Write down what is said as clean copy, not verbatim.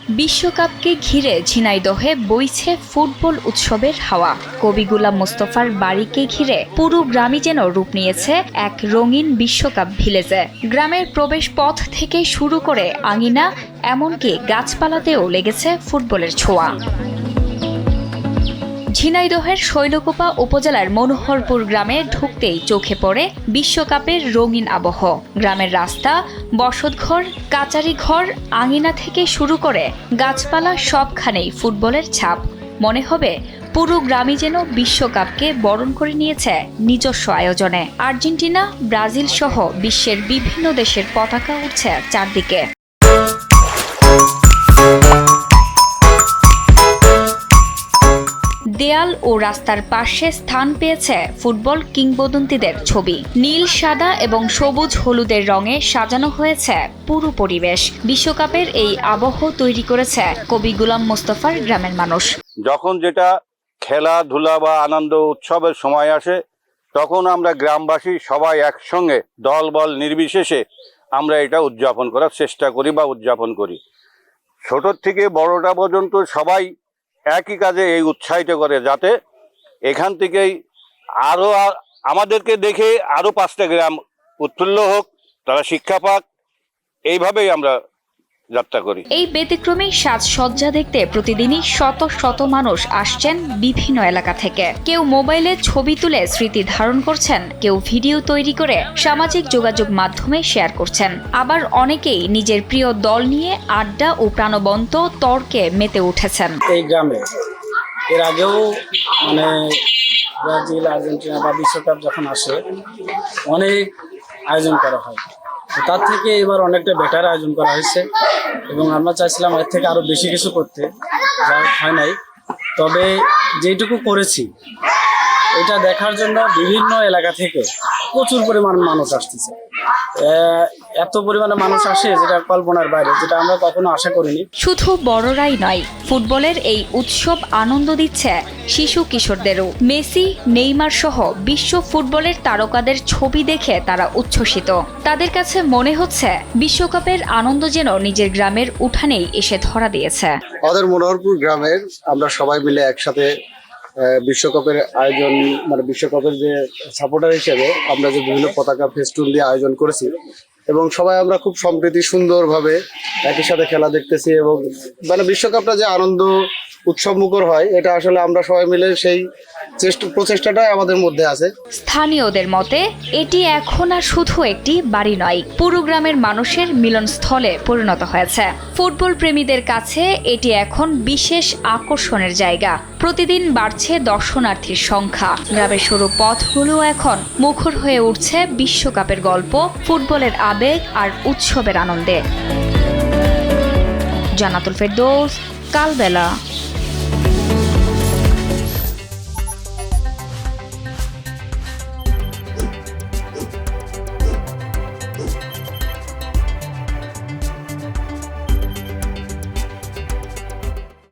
বিশ্বকাপকে ঘিরে ঝিনাইদহে বইছে ফুটবল উৎসবের হাওয়া। কবি গোলাম মোস্তফার বাড়িকে ঘিরে পুরো গ্রামই যেন রূপ নিয়েছে এক রঙিন বিশ্বকাপ ভিলেজে। গ্রামের প্রবেশ পথ থেকে শুরু করে আঙিনা, এমনকি গাছপালাতেও লেগেছে ফুটবলের ছোঁয়া। ঝিনাইদহের শৈলকুপা উপজেলার মনোহরপুর গ্রামে ঢুকতেই চোখে পড়ে বিশ্বকাপের রঙিন আবহ। গ্রামের রাস্তা, বসতঘর, কাচারি ঘর, আঙিনা থেকে শুরু করে গাছপালা সবখানেই ফুটবলের ছাপ। মনে হবে পুরো গ্রামই যেন বিশ্বকাপকে বরণ করে নিয়েছে নিজস্ব আয়োজনে। আর্জেন্টিনা, ব্রাজিল সহ বিশ্বের বিভিন্ন দেশের পতাকা উঠছে চারদিকে। দেয়াল ও রাস্তার পাশে স্থান পেয়েছে ফুটবল কিংবদন্তিদের ছবি। নীল, সাদা এবং সবুজ হলুদের রঙে সাজানো হয়েছে পুরো পরিবেশ। বিশ্বকাপের এই আবহ তৈরি করেছে কবি গোলাম মোস্তফার গ্রামের মানুষ। যখন যেটা খেলাধুলা বা আনন্দ উৎসবের সময় আসে, তখন আমরা গ্রামবাসী সবাই একসঙ্গে দল বল নির্বিশেষে আমরা এটা উদযাপন করার চেষ্টা করি বা উদযাপন করি। ছোট থেকে বড়টা পর্যন্ত সবাই একই কাজে এই উৎসাহিত করে, যাতে এখান থেকেই আরও আমাদেরকে দেখে আরও 5টা গ্রাম উৎফুল্ল হোক, তারা শিক্ষা পাক, এইভাবেই আমরা যাত্রা করি। এই ব্যতিক্রমী সাজসজ্জা দেখতে প্রতিদিনই শত শত মানুষ আসছেন বিভিন্ন এলাকা থেকে। কেউ মোবাইলে ছবি তুলে স্মৃতি ধারণ করছেন, কেউ ভিডিও তৈরি করে সামাজিক যোগাযোগ মাধ্যমে শেয়ার করছেন। আবার অনেকেই নিজের প্রিয় দল নিয়ে আড্ডা ও প্রাণবন্ত তর্কে মেতে উঠেছেন। এই গ্রামে এর আগেও ব্রাজিল, আর্জেন্টিনা বা বিশ্বকাপ যখন আসে অনেক আয়োজন করা হয়। তার থেকে এবার অনেকটা বেটার আয়োজন করা হয়েছে এবং আমরা চাইছিলাম এর থেকে আরো বেশি কিছু করতে, যা হয় নাই। তবে যেটুকু করেছি এটা দেখার জন্য বিভিন্ন এলাকা থেকে প্রচুর পরিমাণ মানুষ আসতেছে। এত পরিমাণে মানুষ আসে যেটা কল্পনার বাইরে, যেটা আমরা কখনো আশা করিনি। শুধু বড়রাই নয়, ফুটবলের এই উৎসব আনন্দ দিচ্ছে শিশু কিশোরদেরও। মেসি, নেইমার সহ বিশ্ব ফুটবলের তারকাদের ছবি দেখে তারা উচ্ছ্বসিত। তাদের কাছে মনে হচ্ছে বিশ্বকাপের আনন্দ যেন নিজের গ্রামের উঠানেই এসে ধরা দিয়েছে। আমাদের মনোহরপুর গ্রামের আমরা সবাই মিলে একসাথে বিশ্বকাপের আয়োজন, বিশ্বকাপের যে সাপোর্টার হিসেবে আমরা যে বিভিন্ন পতাকা ফেস্টুন দিয়ে আয়োজন করেছি এবং সবাই আমরা খুব সম্প্রীতি সুন্দরভাবে একই সাথে খেলা দেখতেছি এবং বিশ্বকাপটা যে আনন্দ উৎসব মুখর হয়, এটা আসলে আমরা সবাই মিলে সেই প্রচেষ্টাটাই আমাদের মধ্যে আছে। স্থানীয়দের মতে এটি এখন আর শুধু একটি বাড়ি নয়, পুরো গ্রামের মানুষের মিলনস্থলে পরিণত হয়েছে। ফুটবল প্রেমীদের কাছে এটি এখন বিশেষ আকর্ষণের জায়গা। প্রতিদিন বাড়ছে দর্শনার্থীর সংখ্যা। গ্রামের সরু পথগুলো এখন মুখর হয়ে উঠছে বিশ্বকাপের গল্প, ফুটবলের আবেগ আর উৎসবের আনন্দে। জান্নাতুল ফেরদৌস, কালবেলা।